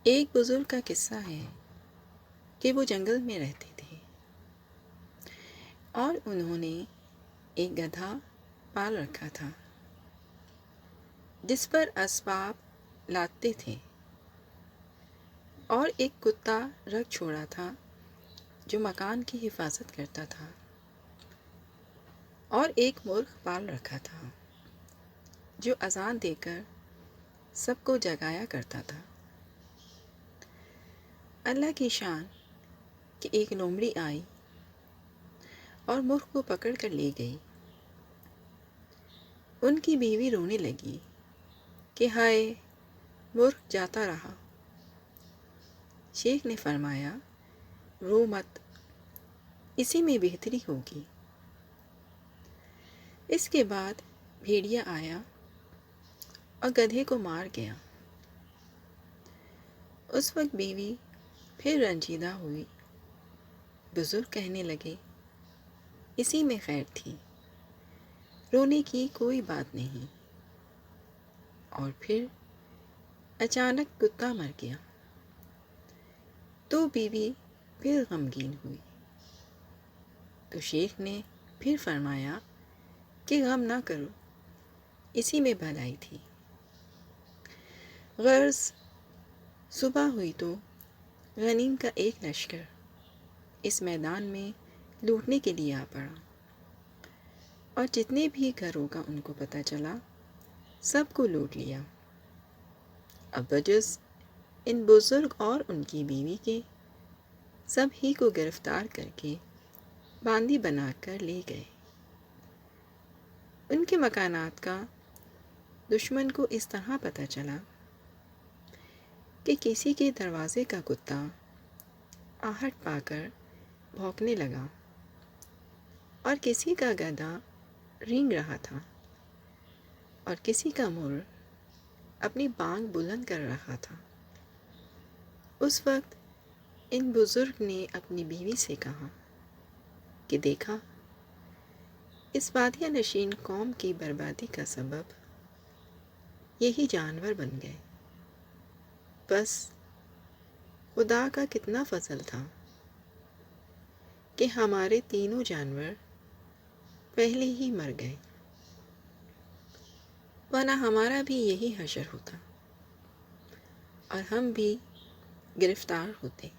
ایک بزرگ کا قصہ ہے کہ وہ جنگل میں رہتے تھے اور انہوں نے ایک گدھا پال رکھا تھا جس پر اسباب لادتے تھے، اور ایک کتا رکھ چھوڑا تھا جو مکان کی حفاظت کرتا تھا، اور ایک مرغ پال رکھا تھا جو اذان دے کر سب کو جگایا کرتا تھا۔ اللہ کی شان کہ ایک لومڑی آئی اور مرغ کو پکڑ کر لے گئی۔ ان کی بیوی رونے لگی کہ ہائے، مرغ جاتا رہا۔ شیخ نے فرمایا، رو مت، اسی میں بہتری ہوگی۔ اس کے بعد بھیڑیا آیا اور گدھے کو مار گیا۔ اس وقت بیوی پھر رنجیدہ ہوئی۔ بزرگ کہنے لگے، اسی میں خیر تھی، رونے کی کوئی بات نہیں۔ اور پھر اچانک کتا مر گیا تو بیوی پھر غمگین ہوئی۔ تو شیخ نے پھر فرمایا کہ غم نہ کرو، اسی میں بھلائی تھی۔ غرض صبح ہوئی تو غنیم کا ایک لشکر اس میدان میں لوٹنے کے لیے آ پڑا، اور جتنے بھی گھروں کا ان کو پتہ چلا سب کو لوٹ لیا۔ اب بجز ان بزرگ اور ان کی بیوی کے سب ہی کو گرفتار کر کے باندی بنا کر لے گئے۔ ان کے مکانات کا دشمن کو اس طرح پتہ چلا کہ کسی کے دروازے کا کتا آہٹ پا کر بھونکنے لگا، اور کسی کا گدھا رینگ رہا تھا، اور کسی کا مرغ اپنی بانگ بلند کر رہا تھا۔ اس وقت ان بزرگ نے اپنی بیوی سے کہا کہ دیکھا، اس بادیہ نشین قوم کی بربادی کا سبب یہی جانور بن گئے۔ بس خدا کا کتنا فضل تھا کہ ہمارے تینوں جانور پہلے ہی مر گئے، ورنہ ہمارا بھی یہی حشر ہوتا اور ہم بھی گرفتار ہوتے۔